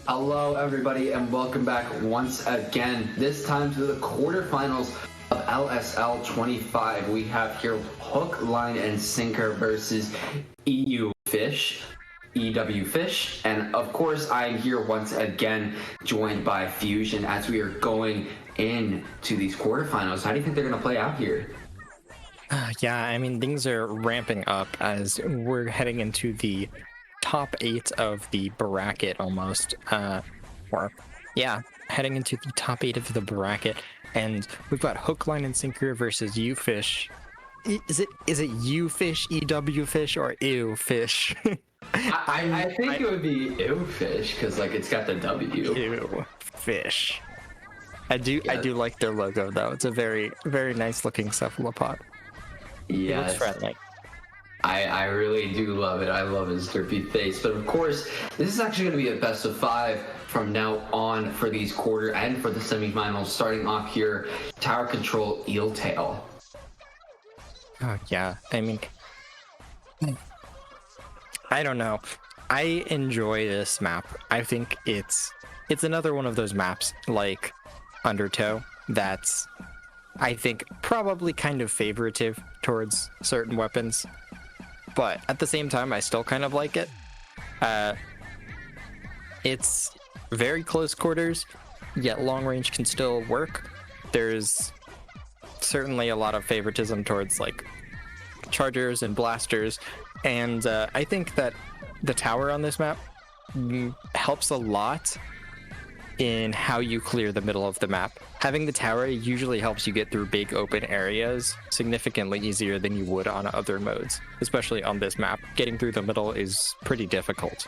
Hello, everybody, and welcome back once again. This time to the quarterfinals of LSL 25. We have here hook, line, and sinker versus Ewfish, Ewfish, and of course, I'm here once again, joined by Fusion as we are going into these quarterfinals. How do you think they're going to play out here? Yeah, I mean, things are ramping up as we're heading into the top 8 of the bracket almost. Heading into the top 8 of the bracket, and we've got hook, line, and sinker versus Ewfish. Is it Ewfish, Ewfish, or Ewfish? I think it would be Ewfish because it's got the W. Ewfish. I do like their logo though. It's a very, very nice looking cephalopod. Yeah, it looks friendly. I really do love it. I love his derpy face. But of course, this is actually going to be a best of 5 from now on for these quarter and for the semifinals. Starting off here, Tower Control Eeltail. Oh yeah, I mean, I don't know. I enjoy this map. I think it's another one of those maps like Undertow that's, I think, probably kind of favoritive towards certain weapons, but at the same time I still kind of like it. It's very close quarters, yet long range can still work. There's certainly a lot of favoritism towards like chargers and blasters, and I think that the tower on this map helps a lot in how you clear the middle of the map. Having the tower usually helps you get through big open areas significantly easier than you would on other modes, especially on this map. Getting through the middle is pretty difficult.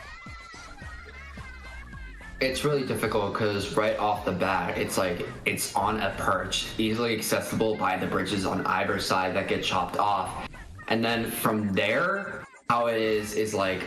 It's really difficult because right off the bat, it's on a perch, easily accessible by the bridges on either side that get chopped off. And then from there, how it is like,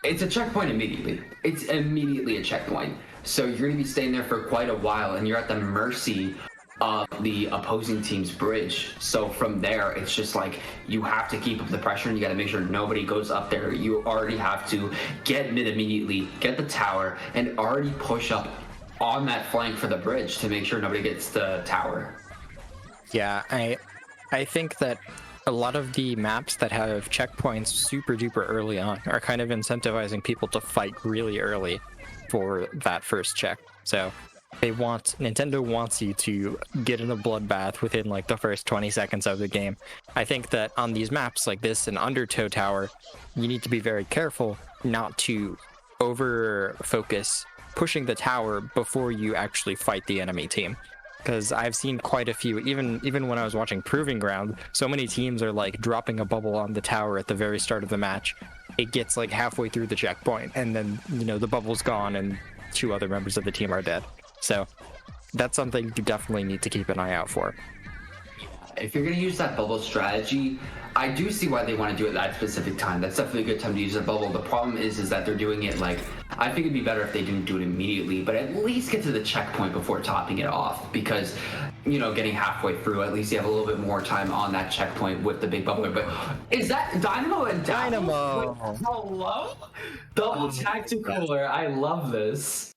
it's a checkpoint immediately. It's immediately a checkpoint. So you're going to be staying there for quite a while, and you're at the mercy of the opposing team's bridge. So from there, it's just like you have to keep up the pressure, and you got to make sure nobody goes up there. You already have to get mid immediately, get the tower, and already push up on that flank for the bridge to make sure nobody gets the tower. Yeah, I think that a lot of the maps that have checkpoints super duper early on are kind of incentivizing people to fight really early for that first check. So Nintendo wants you to get in a bloodbath within like the first 20 seconds of the game. I think that on these maps like this and Undertow Tower, you need to be very careful not to over focus pushing the tower before you actually fight the enemy team. Because I've seen quite a few, even when I was watching Proving Ground, so many teams are like dropping a bubble on the tower at the very start of the match. It gets like halfway through the checkpoint, and then, the bubble's gone and 2 other members of the team are dead. So that's something you definitely need to keep an eye out for. If you're going to use that bubble strategy, I do see why they want to do it at that specific time. That's definitely a good time to use a bubble. The problem is that they're doing it I think it'd be better if they didn't do it immediately, but at least get to the checkpoint before topping it off, because, getting halfway through, at least you have a little bit more time on that checkpoint with the big bubbler. But is that Dynamo and Dynamo? Hello? Double tacticaler. I love this.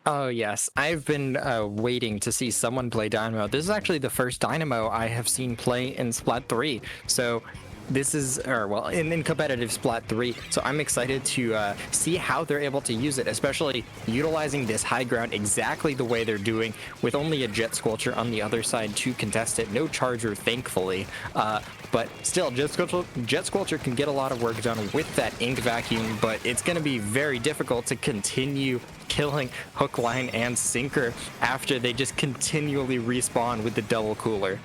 Oh yes, I've been waiting to see someone play Dynamo. This is actually the first Dynamo I have seen play in Splat 3. So this is, in competitive Splat 3. So I'm excited to see how they're able to use it, especially utilizing this high ground exactly the way they're doing, with only a Jet Squelcher on the other side to contest it. No Charger, thankfully. But still, Jet Squelcher can get a lot of work done with that ink vacuum, but it's going to be very difficult to continue killing hook, line, and sinker after they just continually respawn with the double cooler.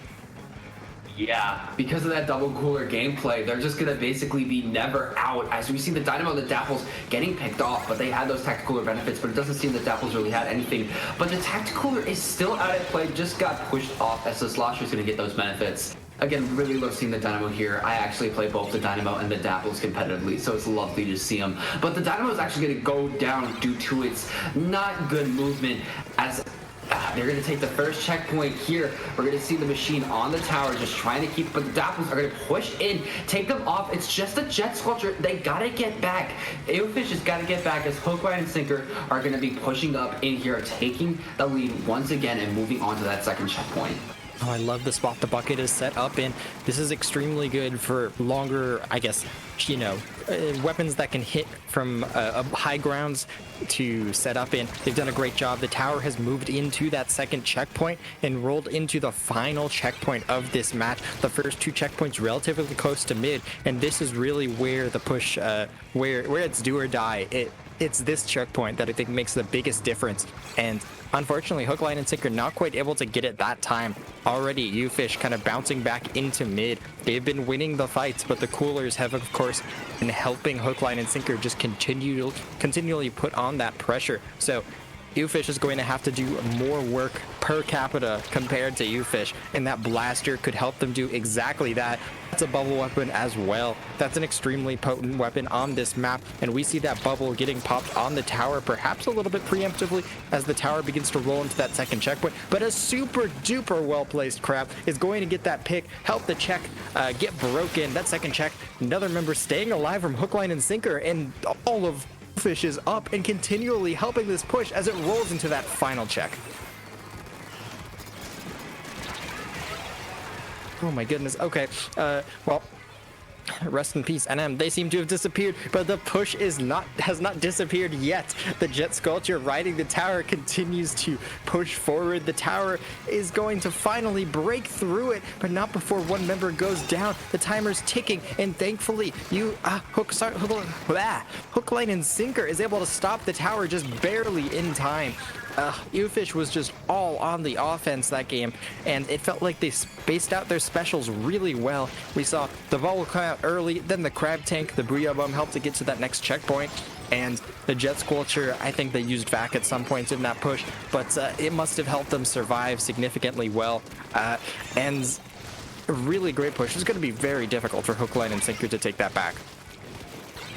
Yeah, because of that double cooler gameplay, they're just going to basically be never out. As we see the Dynamo and the Dapples getting picked off, but they had those tactical benefits, but it doesn't seem that Dapples really had anything. But the tactical is still out at play, just got pushed off, as the Slosher's going to get those benefits. Again, really love seeing the Dynamo here. I actually play both the Dynamo and the Dapples competitively, so it's lovely to see them. But the Dynamo is actually going to go down due to its not good movement, as they're going to take the first checkpoint here. We're going to see the machine on the tower just trying to keep, but the Dapples are going to push in, take them off. It's just a jet sculpture. They got to get back. Ewfish has got to get back as Hook, Line, and Sinker are going to be pushing up in here, taking the lead once again and moving on to that second checkpoint. Oh, I love the spot the bucket is set up in. This is extremely good for longer, I guess, you know, weapons that can hit from high grounds to set up in. They've done a great job. The tower has moved into that second checkpoint and rolled into the final checkpoint of this match. The first two checkpoints relatively close to mid, and this is really where the push, where it's do or die. It's this checkpoint that I think makes the biggest difference, and unfortunately Hook, Line, and Sinker not quite able to get it that time. Already Ewfish kind of bouncing back into mid. They've been winning the fights, but the coolers have of course been helping Hook, Line, and Sinker just continually put on that pressure. So Ewfish is going to have to do more work per capita compared to Ewfish, and that blaster could help them do exactly that. That's a bubble weapon as well. That's an extremely potent weapon on this map, and we see that bubble getting popped on the tower, perhaps a little bit preemptively as the tower begins to roll into that second checkpoint, but a super duper well-placed crab is going to get that pick, help the check get broken. That second check, another member staying alive from Hook, Line, and Sinker, and all of Fish is up and continually helping this push as it rolls into that final check. Oh my goodness. Okay. Well, rest in peace, NM. They seem to have disappeared, but the push has not disappeared yet. The jet sculpture riding the tower continues to push forward. The tower is going to finally break through it, but not before one member goes down. The timer's ticking, and thankfully, Hook, Line, and Sinker is able to stop the tower just barely in time. Ewfish was just all on the offense that game, and it felt like they spaced out their specials really well. We saw the bubble come out early, then the crab tank, the Booyah Bomb helped to get to that next checkpoint, and the jet sculpture, I think they used back at some points in that push, but it must have helped them survive significantly well, and a really great push. It's going to be very difficult for Hook, Line, and Sinker to take that back.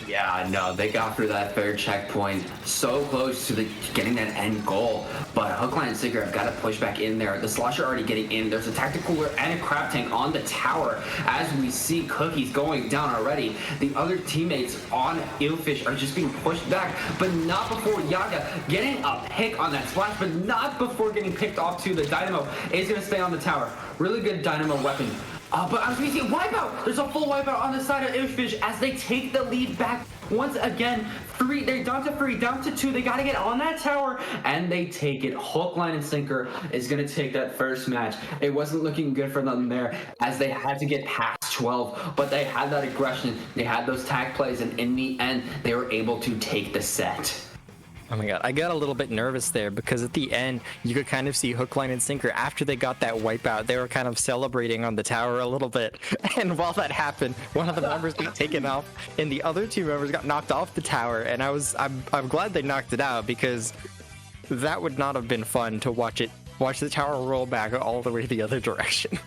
Yeah, no, they got through that third checkpoint so close to getting that end goal, but Hook, Line, and Sinker have got to push back in there. The slosher already getting in. There's a tactical cooler and a crab tank on the tower as we see Cookies going down already. The other teammates on Ewfish are just being pushed back, but not before Yaga getting a pick on that splash, but not before getting picked off to the Dynamo. Is going to stay on the tower. Really good Dynamo weapon. But as we see, wipeout! There's a full wipeout on the side of Ewfish as they take the lead back once again. They're down to 3, down to 2. They got to get on that tower, and they take it. Hook, Line, and Sinker is going to take that first match. It wasn't looking good for them there as they had to get past 12, but they had that aggression. They had those tag plays, and in the end, they were able to take the set. Oh my god, I got a little bit nervous there because at the end, you could kind of see Hook, Line, and Sinker after they got that wipeout. They were kind of celebrating on the tower a little bit. And while that happened, one of the members got taken off and the other two members got knocked off the tower. And I'm glad they knocked it out because that would not have been fun to watch the tower roll back all the way the other direction.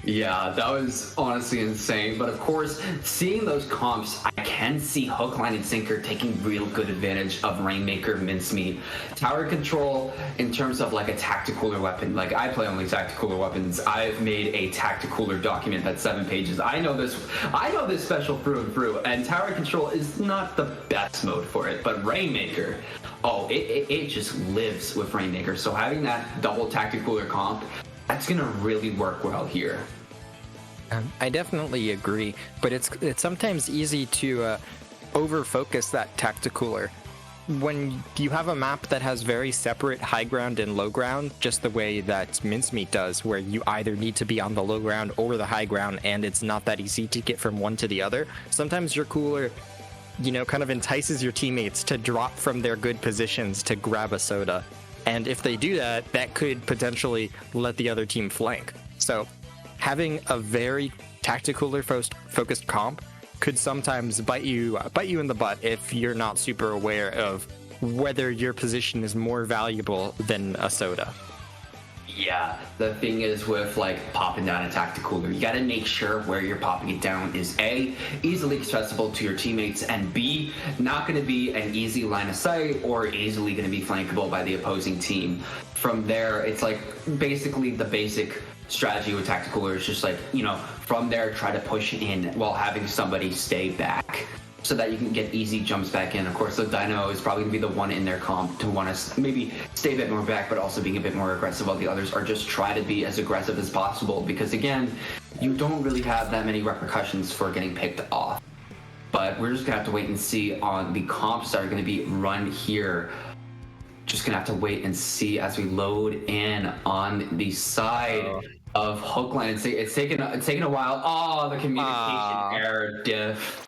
Yeah, that was honestly insane. But of course, seeing those comps, I can see Hook, Line, and Sinker taking real good advantage of Rainmaker, Mincemeat. Tower control in terms of like a tacticooler weapon. Like I play only tacticooler weapons. I've made a tacticooler document that's 7 pages. I know this special through and through. And tower control is not the best mode for it. But Rainmaker, it just lives with Rainmaker. So having that double tacticooler comp, that's gonna really work well here. I definitely agree, but it's sometimes easy to over-focus that tacticooler. When you have a map that has very separate high ground and low ground, just the way that Mincemeat does, where you either need to be on the low ground or the high ground, and it's not that easy to get from one to the other, sometimes your cooler, kind of entices your teammates to drop from their good positions to grab a soda. And if they do that, that could potentially let the other team flank. So having a very tacticooler focused comp could sometimes bite you in the butt if you're not super aware of whether your position is more valuable than a soda. Yeah, the thing is with like popping down a tactical cooler, you got to make sure where you're popping it down is A, easily accessible to your teammates, and B, not going to be an easy line of sight or easily going to be flankable by the opposing team. From there, it's like basically the basic strategy with tactical cooler is just like, you know, from there try to push in while having somebody stay back, so that you can get easy jumps back in. Of course, the Dino is probably going to be the one in their comp to want to maybe stay a bit more back, but also being a bit more aggressive, while the others are just try to be as aggressive as possible, because again, you don't really have that many repercussions for getting picked off. But we're just going to have to wait and see on the comps that are going to be run here. Just going to have to wait and see as we load in on the side of Hookline. It's taken a while. Oh, the communication error diff.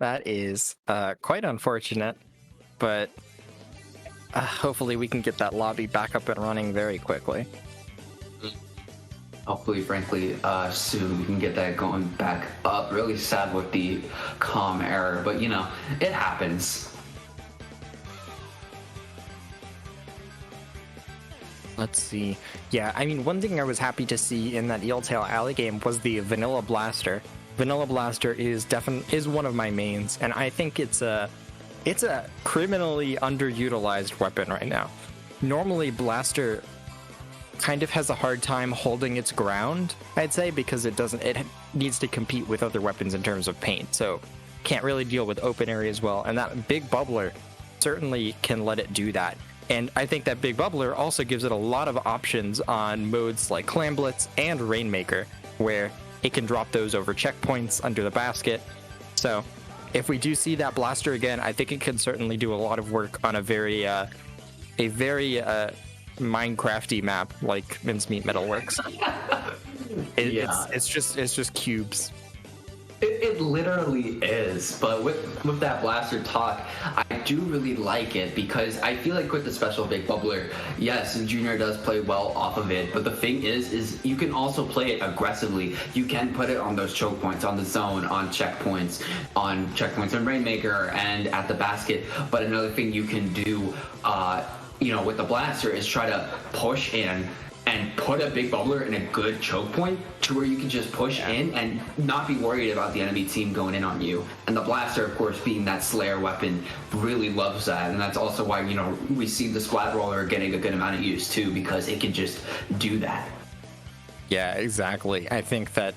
That is quite unfortunate, but hopefully we can get that lobby back up and running very quickly. Hopefully, frankly, soon we can get that going back up. Really sad with the comm error, but you know, it happens. Let's see. Yeah, I mean, one thing I was happy to see in that Eeltail Alley game was the Vanilla Blaster. Vanilla Blaster is one of my mains, and I think it's a criminally underutilized weapon right now. Normally, Blaster kind of has a hard time holding its ground, I'd say, because it needs to compete with other weapons in terms of paint, so can't really deal with open areas well, and that big bubbler certainly can let it do that. And I think that big bubbler also gives it a lot of options on modes like Clam Blitz and Rainmaker, where it can drop those over checkpoints under the basket. So if we do see that blaster again, I think it can certainly do a lot of work on a very Minecrafty map like Mincemeat Metalworks. It's just cubes. It literally is, but with that blaster talk, I do really like it, because I feel like with the special big bubbler, yes, Junior does play well off of it, but the thing is you can also play it aggressively. You can put it on those choke points, on the zone, on checkpoints in Rainmaker and at the basket. But another thing you can do, you know, with the blaster is try to push in and put a big bubbler in a good choke point to where you can just push in and not be worried about the enemy team going in on you. And the blaster, of course, being that Slayer weapon, really loves that. And that's also why, you know, we see the Splat Roller getting a good amount of use too, because it can just do that. Yeah, exactly. I think that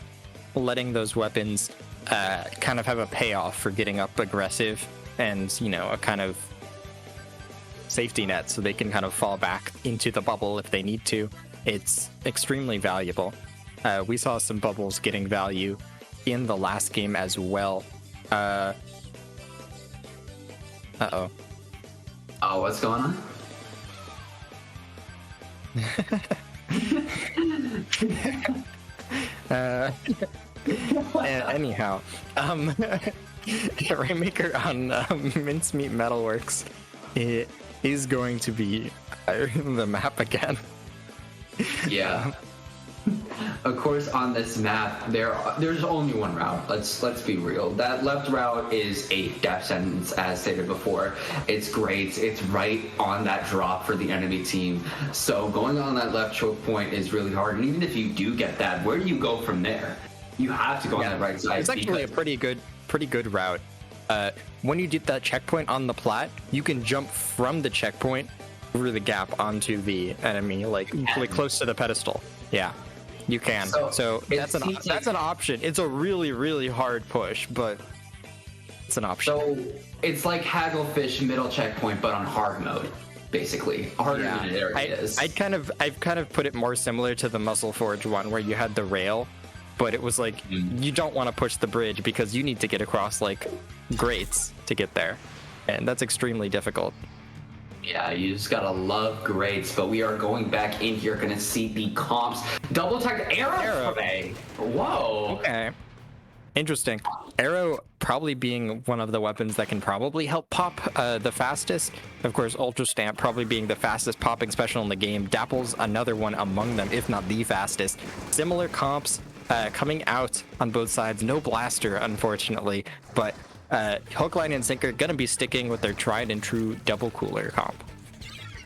letting those weapons kind of have a payoff for getting up aggressive and, you know, a kind of safety net so they can kind of fall back into the bubble if they need to. It's extremely valuable. We saw some bubbles getting value in the last game as well. Uh-oh. Oh, what's going on? Anyhow, Rainmaker on Mincemeat Metalworks, it is going to be the map again. Yeah. Of course, on this map, there's only one route. Let's be real. That left route is a death sentence, as stated before. It's great. It's right on that drop for the enemy team. So going on that left choke point is really hard. And even if you do get that, where do you go from there? You have to go on the right side. It's actually a pretty good route. When you get that checkpoint on the plat, you can jump from the checkpoint through the gap onto the enemy, like close to the pedestal. Yeah, you can. So that's an option. It's a really hard push, but it's an option. So it's like Hagglefish middle checkpoint, but on hard mode, basically harder than it already is. I've kind of put it more similar to the Muscle Forge one, where you had the rail, but it was like you don't want to push the bridge because you need to get across like grates to get there, and that's extremely difficult. Yeah, you just gotta love grades, but we are going back in here, gonna see the comps. Double tag arrow today. Whoa. Okay. Interesting. Arrow probably being one of the weapons that can probably help pop the fastest. Of course, Ultra Stamp probably being the fastest popping special in the game. Dapple's another one among them, if not the fastest. Similar comps coming out on both sides. No blaster, unfortunately, but Hook, Line, and Sinker gonna be sticking with their tried and true double cooler comp.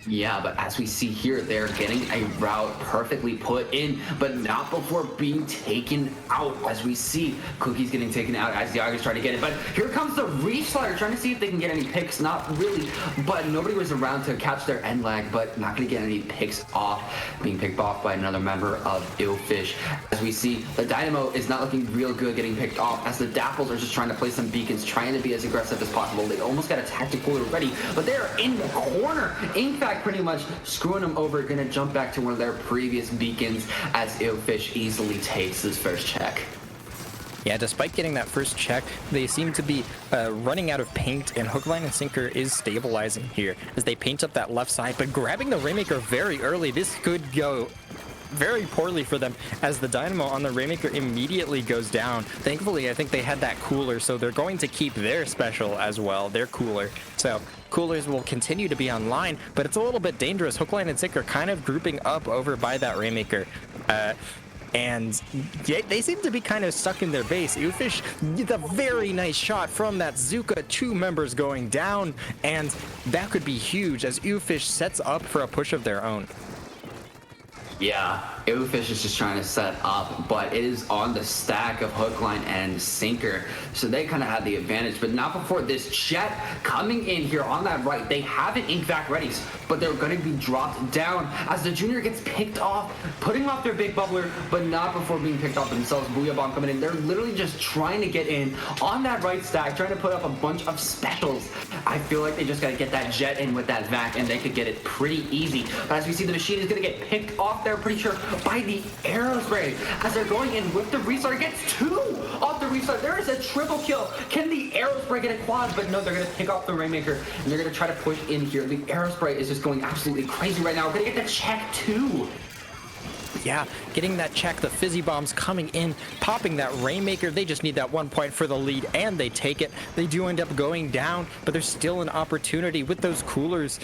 Yeah, but as we see here, they're getting a route perfectly put in, but not before being taken out. As we see, Cookie's getting taken out as the Augers try to get it. But here comes the Reef Slider trying to see if they can get any picks. Not really, but nobody was around to catch their end lag, but not going to get any picks off. Being picked off by another member of Ewfish. As we see, the Dynamo is not looking real good getting picked off, as the Dapples are just trying to play some beacons, trying to be as aggressive as possible. They almost got a tactical ready, but they are in the corner. In fact, pretty much screwing them over, gonna jump back to one of their previous beacons as Ewfish easily takes his first check. Yeah, despite getting that first check, they seem to be running out of paint, and Hook, Line, and Sinker is stabilizing here as they paint up that left side, but grabbing the Rainmaker very early. This could go very poorly for them as the Dynamo on the Rainmaker immediately goes down. Thankfully, I think they had that cooler, so they're going to keep their special as well, their cooler. So coolers will continue to be online, but it's a little bit dangerous. Hook, Line, and Sinker kind of grouping up over by that Rainmaker. And they seem to be kind of stuck in their base. Ewfish, the very nice shot from that Zuka, 2 members going down, and that could be huge as Ewfish sets up for a push of their own. Yeah, Ewfish is just trying to set up, but it is on the stack of Hook, Line, and Sinker, so they kind of had the advantage, but not before this Jet coming in here on that right. They have an ink vac readies, but they're going to be dropped down as the Junior gets picked off, putting off their big bubbler, but not before being picked off themselves. Booyah Bomb coming in. They're literally just trying to get in on that right stack, trying to put up a bunch of specials. I feel like they just got to get that Jet in with that vac, and they could get it pretty easy. But as we see, the machine is going to get picked off there, pretty sure, by the arrow spray as they're going in with the restart. Gets 2 off the restart. There is a triple kill. Can the arrow spray get a quad? But no, they're going to pick off the Rainmaker, and they're going to try to push in here. The arrow spray is just going absolutely crazy right now. We're going to get the check too. Yeah, getting that check, the Fizzy Bombs coming in, popping that Rainmaker. They just need that 1 point for the lead, and they take it. They do end up going down, but there's still an opportunity with those coolers.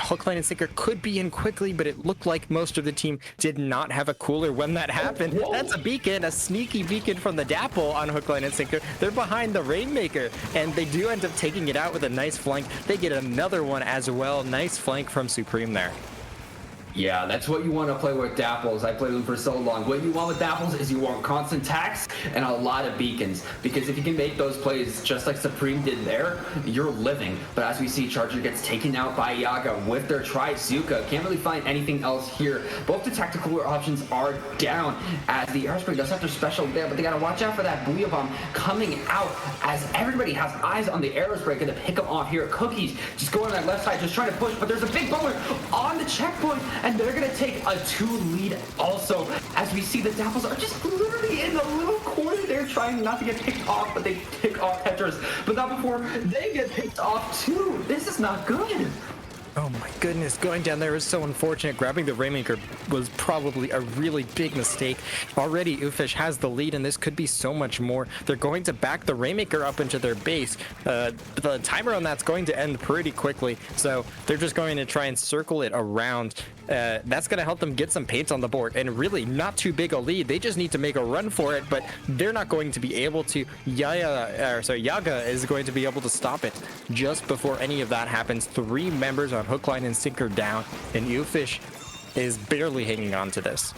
Hook, Line, and Sinker could be in quickly, but it looked like most of the team did not have a cooler when that happened. Whoa. That's a beacon, a sneaky beacon from the Dapple on Hook, Line, and Sinker. They're behind the Rainmaker, and they do end up taking it out with a nice flank. They get another one as well. Nice flank from Supreme there. Yeah, that's what you want to play with Dapples. I played them for so long. What you want with Dapples is you want constant tax and a lot of beacons, because if you can make those plays just like Supreme did there, you're living. But as we see, Charger gets taken out by Yaga with their Try-Zuka. Can't really find anything else here. Both the tactical options are down as the Airspray does have their special there, but they got to watch out for that Booyah Bomb coming out as everybody has eyes on the Aerospray. Going to pick them off here. Cookies just going on that left side, just trying to push, but there's a big bowler on the checkpoint, and they're going to take a 2 lead also, as we see the Dapples are just literally in the little corner there trying not to get picked off, but they pick off Tetris, but not before they get picked off too. This is not good. Oh my goodness, going down there is so unfortunate. Grabbing the Rainmaker was probably a really big mistake. Already Ewfish has the lead, and this could be so much more. They're going to back the Rainmaker up into their base. The timer on that's going to end pretty quickly, so they're just going to try and circle it around. That's going to help them get some paint on the board, and really not too big a lead. They just need to make a run for it, but they're not going to be able to. Yaga is going to be able to stop it just before any of that happens. 3 members on Hook, Line, and Sinker down, and Ewfish is barely hanging on to this.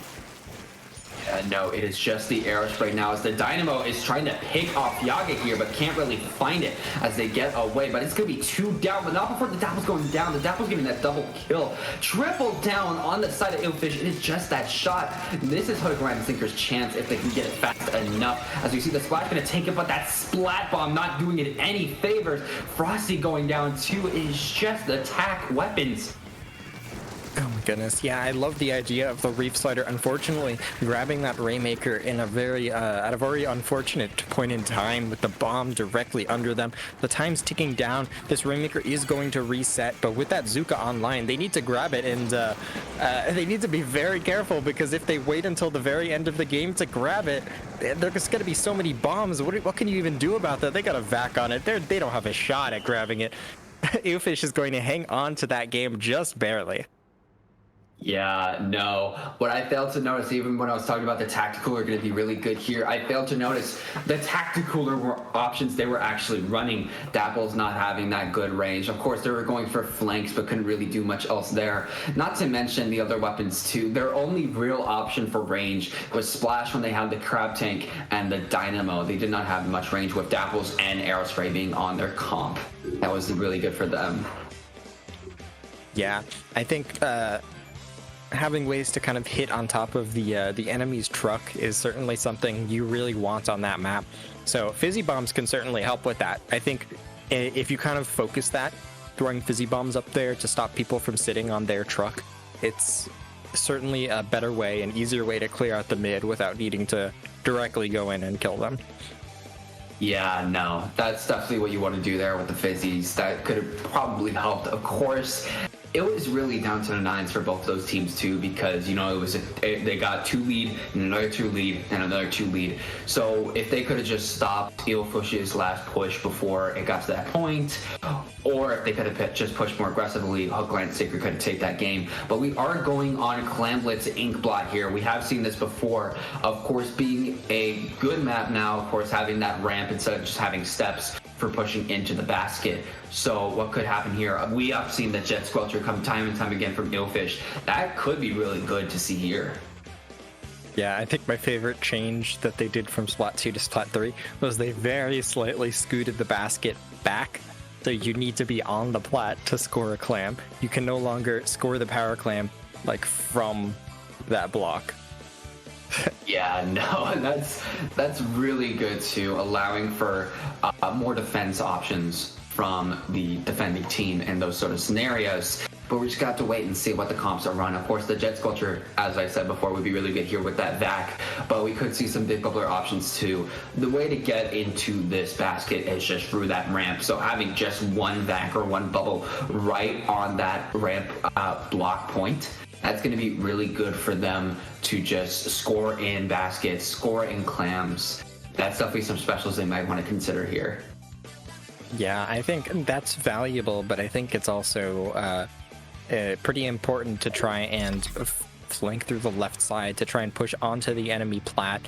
No, it is just the Aerospray now as the Dynamo is trying to pick off Yaga here, but can't really find it as they get away. But it's going to be 2 down, but not before the Dapple's going down. The Dapple's getting that double kill. Triple down on the side of Ewfish. It is just that shot. This is Hook, Line, and Sinker's chance if they can get it fast enough. As we see the Splash going to take it, but that Splat Bomb not doing it any favors. Frosty going down too is just attack weapons. Oh my goodness, yeah, I love the idea of the Reef Slider. Unfortunately, grabbing that Rainmaker in a very, at a very unfortunate point in time with the bomb directly under them. The time's ticking down. This Rainmaker is going to reset, but with that Zuka online, they need to grab it, and they need to be very careful, because if they wait until the very end of the game to grab it, there's going to be so many bombs. What can you even do about that? They got a vac on it. They don't have a shot at grabbing it. Ewfish is going to hang on to that game just barely. Yeah, no. What I failed to notice, even when I was talking about the tactical are going to be really good here, I failed to notice the tactical options they were actually running. Dapple's not having that good range. Of course, they were going for flanks, but couldn't really do much else there. Not to mention the other weapons too. Their only real option for range was Splash when they had the Crab Tank and the Dynamo. They did not have much range with Dapples and Aerospray being on their comp. That was really good for them. Yeah, I think having ways to kind of hit on top of the enemy's truck is certainly something you really want on that map. So fizzy bombs can certainly help with that. I think if you kind of focus that, throwing fizzy bombs up there to stop people from sitting on their truck, it's certainly a better way, an easier way to clear out the mid without needing to directly go in and kill them. Yeah, no, that's definitely what you want to do there with the fizzies. That could have probably helped. Of course, it was really down to the nines for both those teams too, because it was they got 2 lead and another 2 lead and another 2 lead. So if they could have just stopped Ewfish's last push before it got to that point, or if they could have just pushed more aggressively, Hookline and Sinker could have taken that game. But we are going on Clamblitz Inkblot here. We have seen this before. Of course, being a good map now, of course, having that ramp instead of just having steps for pushing into the basket. So what could happen here? We have seen the Jet Squelcher come time and time again from Ewfish. That could be really good to see here. Yeah, I think my favorite change that they did from Splat 2 to Splat 3 was they very slightly scooted the basket back. So you need to be on the plat to score a clam. You can no longer score the power clam like from that block. Yeah, no, that's really good too, allowing for more defense options from the defending team in those sort of scenarios. But we just got to wait and see what the comps are run. Of course, the Jet Sculpture, as I said before, would be really good here with that vac, but we could see some big bubbler options too. The way to get into this basket is just through that ramp. So having just one vac or one bubble right on that ramp block point, that's going to be really good for them to just score in baskets, score in clams. That's definitely some specials they might want to consider here. Yeah, I think that's valuable, but I think it's also pretty important to try and flank through the left side to try and push onto the enemy plat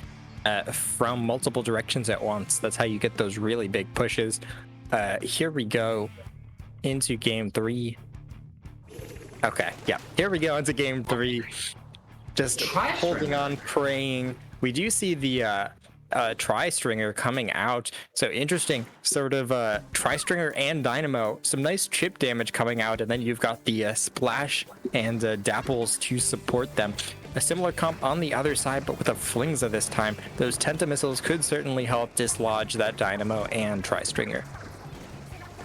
from multiple directions at once. That's how you get those really big pushes. Here we go into game 3. Okay, yeah, here we go into game 3. Just holding on, praying. We do see the tri-stringer coming out. So interesting, sort of tri-stringer and dynamo. Some nice chip damage coming out, and then you've got the splash and dapples to support them. A similar comp on the other side, but with a Flingza this time. Those Tenta missiles could certainly help dislodge that dynamo and tri-stringer.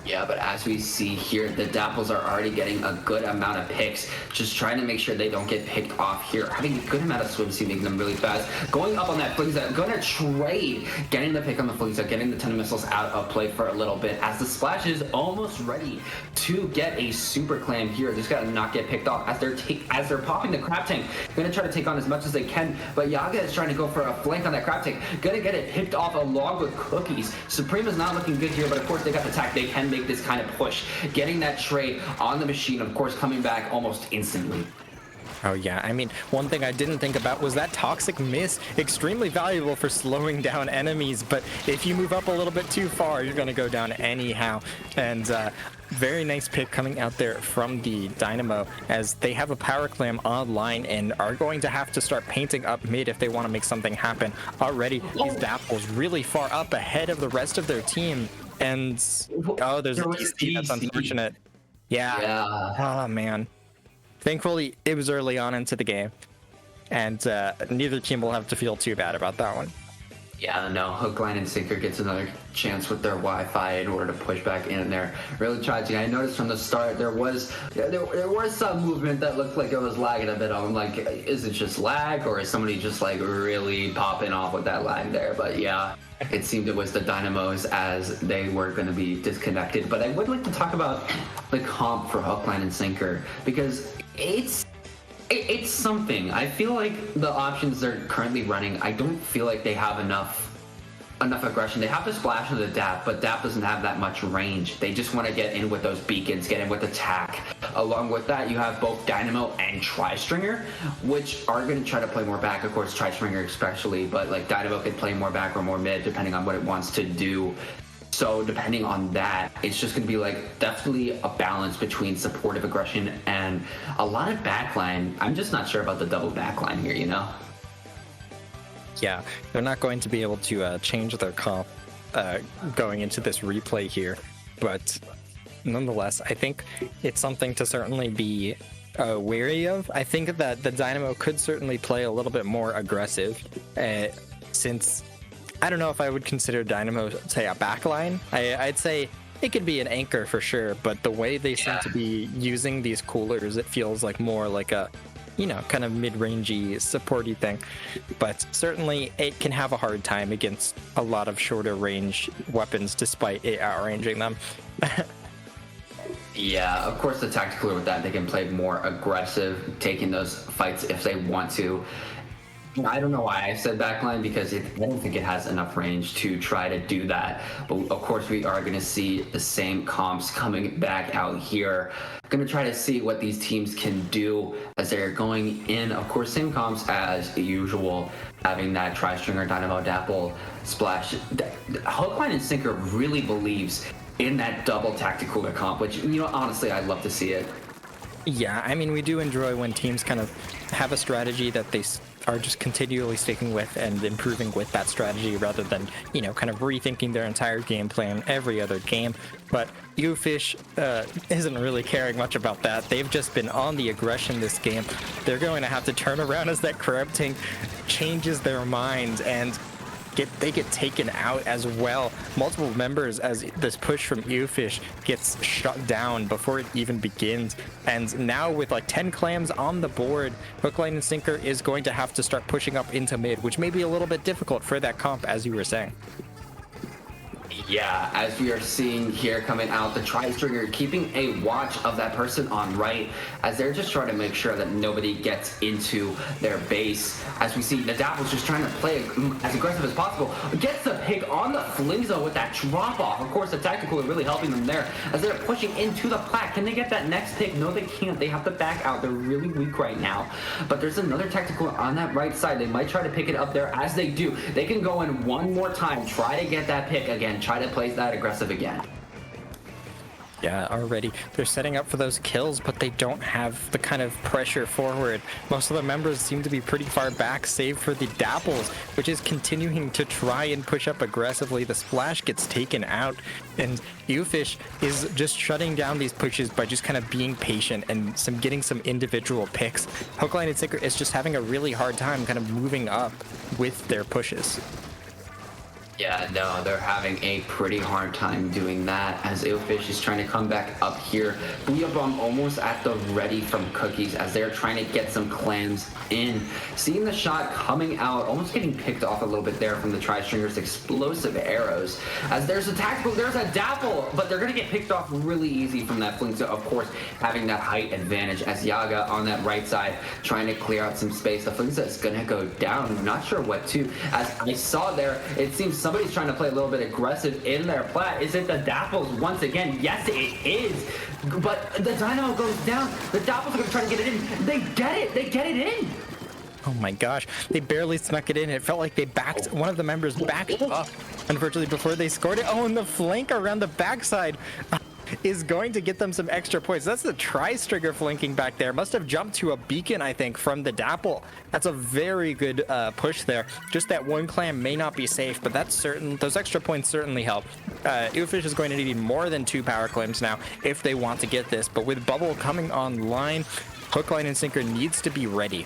Yeah, but as we see here, the Dapples are already getting a good amount of picks, just trying to make sure they don't get picked off here. Having a good amount of swim speed, making them really fast. Going up on that Flingza, gonna trade, getting the pick on the Flingza, getting the 10 missiles out of play for a little bit, as the Splash is almost ready to get a super clam here. Just gotta not get picked off as they're popping the Crab Tank. Gonna try to take on as much as they can, but Yaga is trying to go for a flank on that Crab Tank. Gonna get it picked off along with Cookies. Supreme is not looking good here, but of course they got the attack. They can make this kind of push, getting that trade on the machine, of course coming back almost instantly. Oh yeah, I mean, one thing I didn't think about was that toxic miss, extremely valuable for slowing down enemies, but if you move up a little bit too far, you're gonna go down anyhow. And very nice pick coming out there from the Dynamo, as they have a power clam online and are going to have to start painting up mid if they want to make something happen. Already, these Dapples really far up ahead of the rest of their team. And there's a DC. That's unfortunate. Yeah. Oh man. Thankfully, it was early on into the game, and neither team will have to feel too bad about that one. Yeah, no, Hook, Line, and Sinker gets another chance with their Wi-Fi in order to push back in there. Really tragic. I noticed from the start there was some movement that looked like it was lagging a bit. I'm like, is it just lag, or is somebody just like really popping off with that lag there? But yeah, it seemed it was the Dynamos as they were going to be disconnected. But I would like to talk about the comp for Hook, Line, and Sinker, because it's something. I feel like the options they're currently running, I don't feel like they have enough aggression. They have to splash into the DAP, but DAP doesn't have that much range. They just want to get in with those beacons, get in with attack. Along with that, you have both Dynamo and Tri-Stringer, which are going to try to play more back. Of course, Tri-Stringer especially, but like Dynamo could play more back or more mid depending on what it wants to do. So depending on that, it's just going to be like definitely a balance between supportive aggression and a lot of backline. I'm just not sure about the double backline here, you know? Yeah, they're not going to be able to change their comp going into this replay here, but nonetheless, I think it's something to certainly be wary of. I think that the Dynamo could certainly play a little bit more aggressive, since I don't know if I would consider Dynamo, say, a backline. I'd say it could be an anchor for sure, but the way they seem to be using these coolers, it feels like more like a, you know, kind of mid-rangey, supporty thing. But certainly it can have a hard time against a lot of shorter range weapons, despite it outranging them. Yeah, of course the tactical with that, they can play more aggressive, taking those fights if they want to. I don't know why I said backline, because I don't think it has enough range to try to do that. But of course we are going to see the same comps coming back out here. Going to try to see what these teams can do as they're going in. Of course, same comps as usual, having that Tri-Stringer, Dynamo, Dapple, Splash. Hookline and Sinker really believes in that double tactical comp, which, you know, honestly, I'd love to see it. Yeah, I mean, we do enjoy when teams kind of have a strategy that they are just continually sticking with and improving with that strategy, rather than, you know, kind of rethinking their entire game plan every other game. But Ewfish isn't really caring much about that. They've just been on the aggression this game. They're going to have to turn around as that corrupting changes their mind, and they get taken out as well. Multiple members as this push from Ewfish gets shut down before it even begins. And now with like 10 clams on the board, Hookline and Sinker is going to have to start pushing up into mid, which may be a little bit difficult for that comp, as you were saying. Yeah, as we are seeing here coming out, the Tri-Stringer keeping a watch of that person on right, as they're just trying to make sure that nobody gets into their base. As we see, the Dapple's just trying to play as aggressive as possible. Gets the pick on the Fling Zone with that drop off. Of course, the tactical are really helping them there as they're pushing into the plat. Can they get that next pick? No, they can't. They have to back out. They're really weak right now. But there's another tactical on that right side. They might try to pick it up there. As they do, they can go in one more time, try to get that pick again, try to play that aggressive again. Yeah, already they're setting up for those kills, but they don't have the kind of pressure forward. Most of the members seem to be pretty far back, save for the Dapples, which is continuing to try and push up aggressively. The Splash gets taken out, and Ewfish is just shutting down these pushes by just kind of being patient and getting some individual picks. Hookline and Sinker is just having a really hard time kind of moving up with their pushes. Yeah, no, they're having a pretty hard time doing that, as Ewfish is trying to come back up here. Booyah Bomb almost at the ready from Cookies as they're trying to get some clams in. Seeing the shot coming out, almost getting picked off a little bit there from the Tri-Stringer's explosive arrows. As there's a tactical, there's a Dapple, but they're going to get picked off really easy from that Fling. So, of course, having that height advantage as Yaga on that right side trying to clear out some space. The Fling is going to go down. I'm not sure what to. As I saw there, it seems somebody's trying to play a little bit aggressive in their plat. Is it the Dapples once again? Yes, it is. But the Dynamo goes down. The Dapples are going to try to get it in. They get it. They get it in. Oh my gosh, they barely snuck it in. It felt like they backed, one of the members backed up, unfortunately, before they scored it. Oh, and the flank around the backside is going to get them some extra points. That's the Tri-Stringer flanking back there. Must have jumped to a beacon, I think, from the Dapple. That's a very good push there. Just that one clam may not be safe, but that's certain. Those extra points certainly help. Ewfish is going to need more than 2 power claims now if they want to get this. But with Bubble coming online, Hookline and Sinker needs to be ready.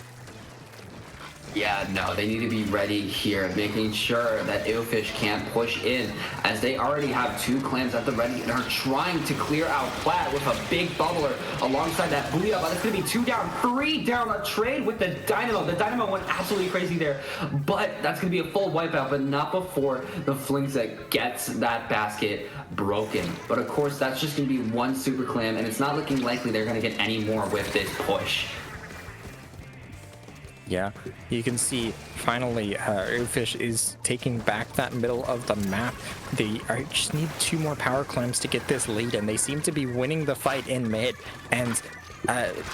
Yeah, no, they need to be ready here, making sure that Ewfish can't push in, as they already have 2 clams at the ready and are trying to clear out plat with a big bubbler alongside that Booyah. But it's going to be 2 down, 3 down, a trade with the Dynamo. The Dynamo went absolutely crazy there, but that's going to be a full wipeout, but not before the Flingset gets that basket broken. But of course, that's just going to be 1 super clam, and it's not looking likely they're going to get any more with this push. Yeah, you can see finally Ewfish is taking back that middle of the map. They just need 2 more power clams to get this lead, and they seem to be winning the fight in mid. And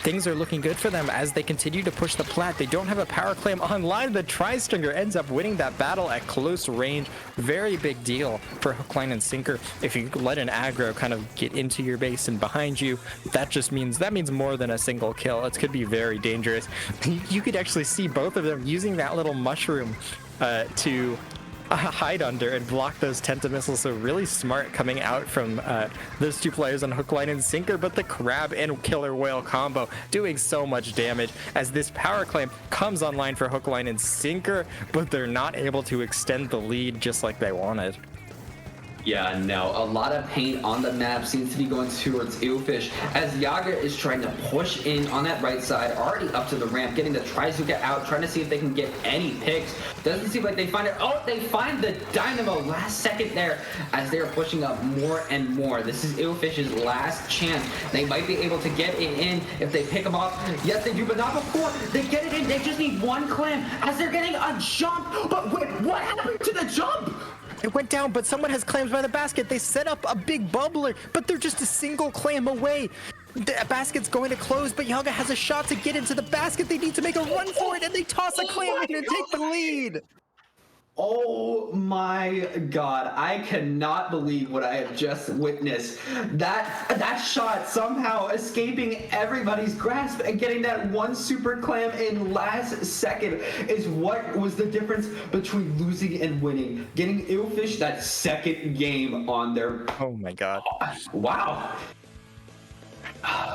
things are looking good for them as they continue to push the plat. They don't have a power clam online. The Tri-Stringer ends up winning that battle at close range. Very big deal for Hookline and Sinker. If you let an aggro kind of get into your base and behind you, that means more than a single kill. It could be very dangerous. You could actually see both of them using that little mushroom to hide under and block those Tenta missiles. So really smart coming out from those 2 players on Hookline and Sinker. But the Crab and Killer Whale combo doing so much damage as this power clamp comes online for Hookline and Sinker, but they're not able to extend the lead just like they wanted. Yeah, no, a lot of paint on the map seems to be going towards Ewfish as Yaga is trying to push in on that right side, already up to the ramp, getting the Trizuka out, trying to see if they can get any picks. Doesn't seem like they find it. Oh, they find the Dynamo last second there as they are pushing up more and more. This is Ewfish's last chance. They might be able to get it in if they pick them off. Yes, they do, but not before they get it in. They just need 1 clam as they're getting a jump. But wait, what happened to the jump? It went down, but someone has clams by the basket. They set up a big bubbler, but they're just a single clam away. The basket's going to close, but Yaga has a shot to get into the basket. They need to make a run for it, and they toss a clam in and take the lead. Oh my god, I cannot believe what I have just witnessed. That shot somehow escaping everybody's grasp and getting that 1 super clam in last second is what was the difference between losing and winning. Getting Ewfish that second game on their... Oh my god. Wow.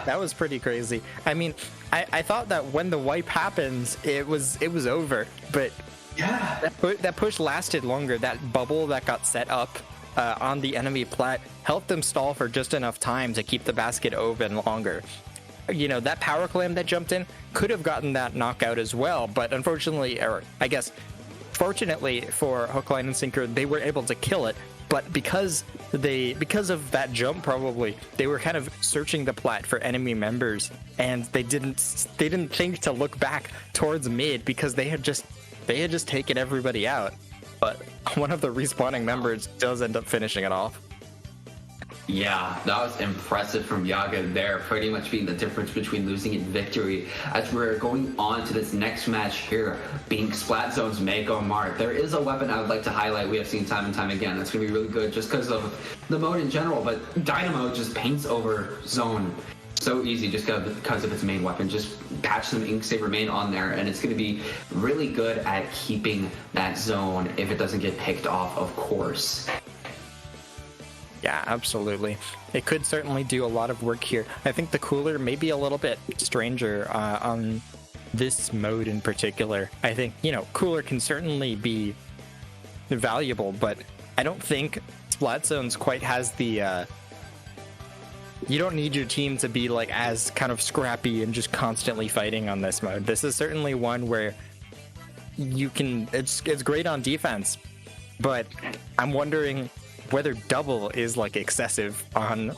That was pretty crazy. I mean, I thought that when the wipe happens, it was over, but... Yeah. That push lasted longer. That bubble that got set up on the enemy plat helped them stall for just enough time to keep the basket open longer. You know, that power clam that jumped in could have gotten that knockout as well, but unfortunately, or I guess fortunately for Hookline and Sinker, they were able to kill it. But because of that jump, probably they were kind of searching the plat for enemy members, and they didn't think to look back towards mid because they had just taken everybody out, but one of the respawning members does end up finishing it off. Yeah, that was impressive from Yaga there, pretty much being the difference between losing and victory. As we're going on to this next match here, being Splat Zone's Mako Mart. There is a weapon I would like to highlight we have seen time and time again that's going to be really good just because of the mode in general, but Dynamo just paints over Zone so easy just because of its main weapon. Just patch some Inksaber main on there, and it's going to be really good at keeping that zone if it doesn't get picked off, of course. Yeah, absolutely. It could certainly do a lot of work here. I think the cooler may be a little bit stranger on this mode in particular. I think, you know, cooler can certainly be valuable, but I don't think Splat Zones quite has the... You don't need your team to be like as kind of scrappy and just constantly fighting on this mode. This is certainly one where you can, it's great on defense, but I'm wondering whether double is like excessive on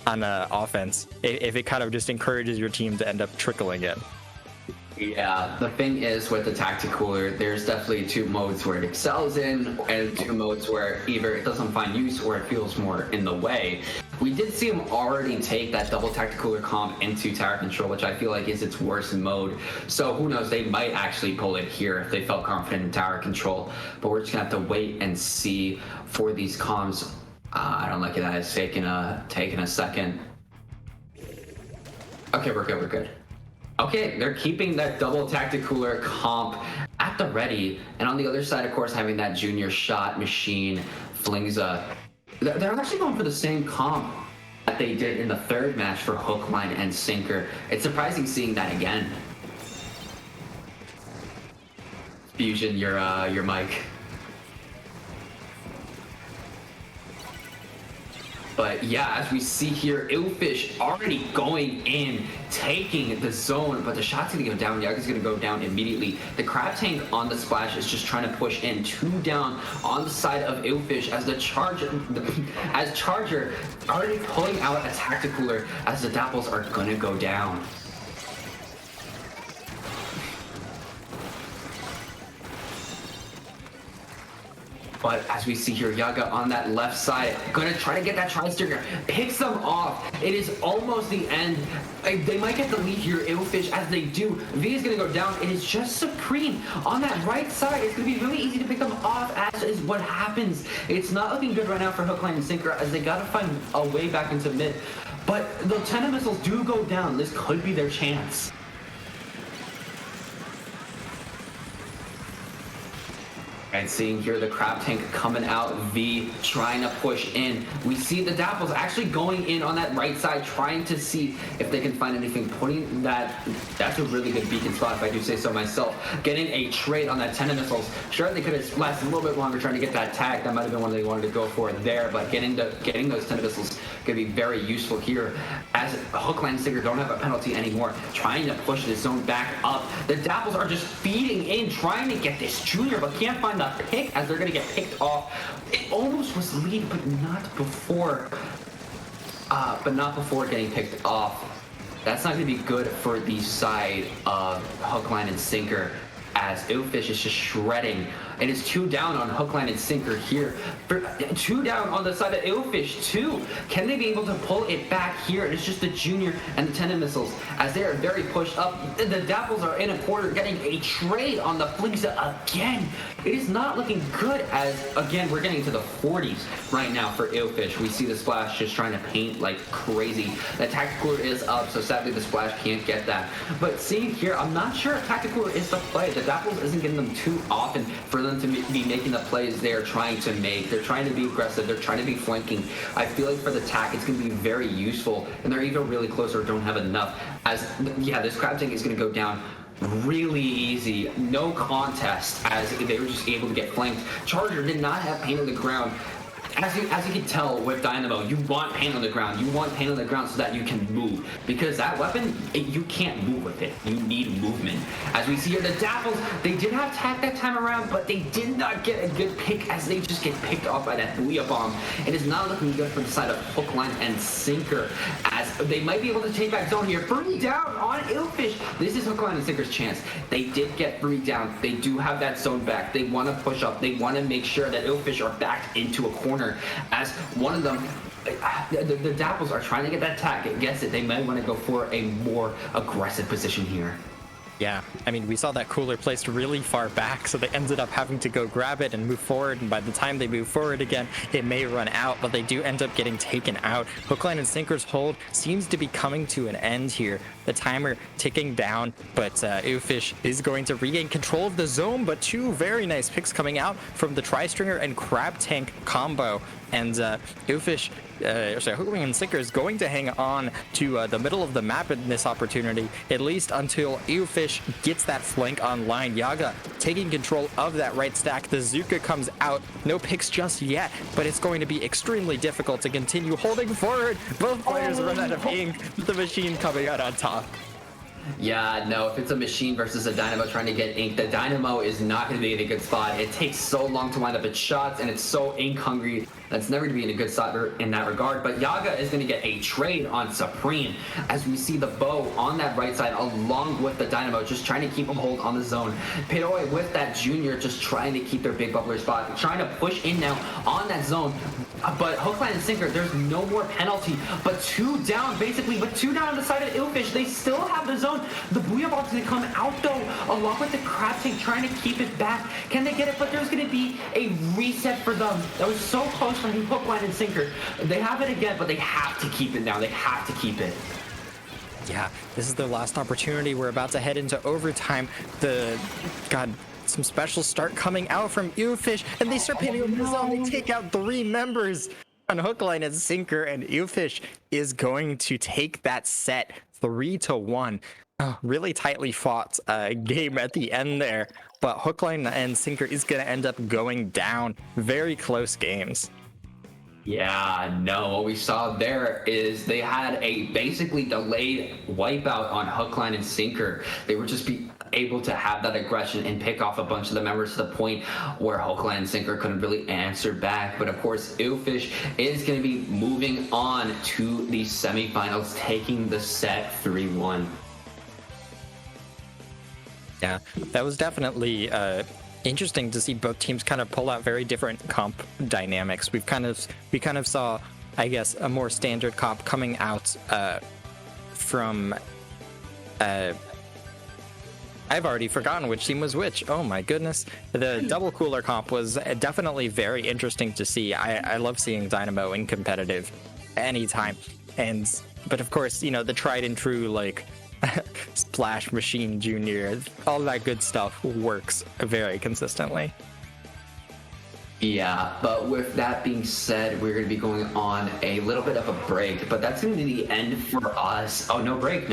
offense, if it kind of just encourages your team to end up trickling it. Yeah, the thing is with the Tacticooler, there's definitely 2 modes where it excels in, and 2 modes where either it doesn't find use or it feels more in the way. We did see him already take that double Tacticooler comp into Tower Control, which I feel like is its worst mode. So who knows, they might actually pull it here if they felt confident in Tower Control. But we're just gonna have to wait and see for these comms. I don't like it that it's taking a second. Okay, we're good. Okay, they're keeping that double Tacticooler comp at the ready, and on the other side, of course, having that junior shot machine flings a... They're actually going for the same comp that they did in the 3rd match for Hookline and Sinker. It's surprising seeing that again. Fusion, your mic. But yeah, as we see here, Ewfish already going in, taking the zone, but the shot's gonna go down. Yaga's gonna go down immediately. The Crab Tank on the splash is just trying to push in. 2 down on the side of Ewfish as Charger already pulling out a Tacticooler as the Dapples are gonna go down. But as we see here, Yaga on that left side, gonna try to get that tri-stinger, picks them off. It is almost the end. They might get the lead here, Ewfish, as they do. V is gonna go down. It is just Supreme on that right side. It's gonna be really easy to pick them off, as is what happens. It's not looking good right now for Hook, Line, and Sinker, as they gotta find a way back into mid. But the 10 missiles do go down. This could be their chance. And seeing here the Crab Tank coming out, V trying to push in. We see the Dapples actually going in on that right side, trying to see if they can find anything. Putting that's a really good beacon spot, if I do say so myself. Getting a trade on that 10 missiles. Sure, they could have lasted a little bit longer trying to get that tag. That might have been one they wanted to go for there, but getting those 10 missiles could be very useful here, as Hook, Line, and Sinker don't have a penalty anymore. Trying to push the zone back up. The Dapples are just feeding in, trying to get this Junior, but can't find the pick, as they're going to get picked off. It almost was lead, but not before getting picked off. That's not going to be good for the side of Hook, Line, and Sinker, as Ewfish is just shredding. It is 2 down on Hook, Line, and Sinker here. 2 down on the side of Ewfish too. Can they be able to pull it back here? It's just the Junior and the 10 missiles, as they are very pushed up. The Dapples are in a corner, getting a trade on the Fleexa again. It is not looking good, as again we're getting to the 40s right now for Ewfish. We see the Splash just trying to paint like crazy. The Tactical is up, so sadly the Splash can't get that. But seeing here, I'm not sure if Tactical is the play. The Dapples isn't getting them too often for them to be making the plays they're trying to make. They're trying to be aggressive. They're trying to be flanking. I feel like for the tack, it's going to be very useful, and they're either really close or don't have enough. As yeah, this Crab Tank is going to go down really easy, no contest, as they were just able to get flanked. Charger did not have paint on the ground. As you can tell with Dynamo, you want paint on the ground. You want paint on the ground so that you can move. Because that weapon, you can't move with it. You need movement. As we see here, the Dapples, they did have tack that time around, but they did not get a good pick, as they just get picked off by that Booyah Bomb. It is not looking good for the side of Hook, Line, and Sinker, as they might be able to take back zone here. 3 down on Ewfish. This is Hook, Line, and Sinker's chance. They did get 3 down. They do have that zone back. They want to push up. They want to make sure that Ewfish are backed into a corner, as one of them, the Dapples are trying to get that attack. Guess it, they might want to go for a more aggressive position here. Yeah, I mean, we saw that cooler placed really far back, so they ended up having to go grab it and move forward, and by the time they move forward again, it may run out, but they do end up getting taken out. Hook, Line, and Sinker's hold seems to be coming to an end here. The timer ticking down, but Ewfish is going to regain control of the zone, but 2 very nice picks coming out from the Tri-Stringer and Crab Tank combo. And Ewfish, Hook, Line, and Sinker is going to hang on to the middle of the map in this opportunity, at least until Ewfish gets that flank online. Yaga taking control of that right stack. The Zuka comes out. No picks just yet, but it's going to be extremely difficult to continue holding forward. Both players run out of ink, with the machine coming out on top. Yeah, no, if it's a machine versus a Dynamo trying to get ink, the Dynamo is not going to be in a good spot. It takes so long to wind up its shots, and it's so ink hungry. That's never going to be in a good spot in that regard. But Yaga is going to get a trade on Supreme, as we see the bow on that right side along with the Dynamo just trying to keep a hold on the zone. Pitoi with that Junior just trying to keep their big bubbler spot, trying to push in now on that zone. But Hook, Line, and Sinker, there's no more penalty. But 2 down, basically. But 2 down on the side of Ewfish. They still have the zone. The Booyah Bomb's going to come out, though, along with the Crab Tank trying to keep it back. Can they get it? But there's going to be a reset for them. That was so close from Hook, Line, and Sinker. They have it again, but they have to keep it now. They have to keep it. Yeah, this is their last opportunity. We're about to head into overtime. Some special start coming out from Ewfish, and they start painting over the zone. They take out 3 members on Hook, Line, and Sinker, and Ewfish is going to take that set 3-1. Really tightly fought game at the end there, but Hook, Line, and Sinker is going to end up going down. Very close games. Yeah, no, what we saw there is they had a basically delayed wipeout on Hook, Line, and Sinker. They were just able to have that aggression and pick off a bunch of the members to the point where Hook, Line, and Sinker couldn't really answer back. But of course, Ewfish is going to be moving on to the semifinals, taking the set 3-1. Yeah, that was definitely interesting to see both teams kind of pull out very different comp dynamics. We kind of saw, I guess, a more standard comp coming out from. I've already forgotten which team was which. Oh my goodness. The double cooler comp was definitely very interesting to see. I love seeing Dynamo in competitive anytime. But of course, the tried and true, like, Splash Machine Jr., all that good stuff works very consistently. Yeah, but with that being said, we're going to be going on a little bit of a break, but that's going to be the end for us. Oh, no break.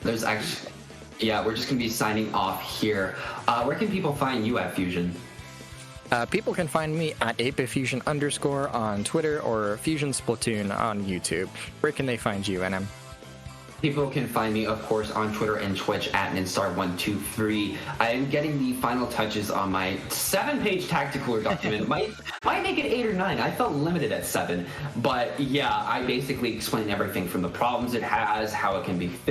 There's actually... Yeah, we're just going to be signing off here. Where can people find you at Fusion? People can find me at 8bitfusion_ on Twitter or Fusion Splatoon on YouTube. Where can they find you, NM? People can find me, of course, on Twitter and Twitch at Ninstar123. I am getting the final touches on my 7-page tactical document. might make it 8 or 9. I felt limited at 7. But yeah, I basically explain everything from the problems it has, how it can be fixed.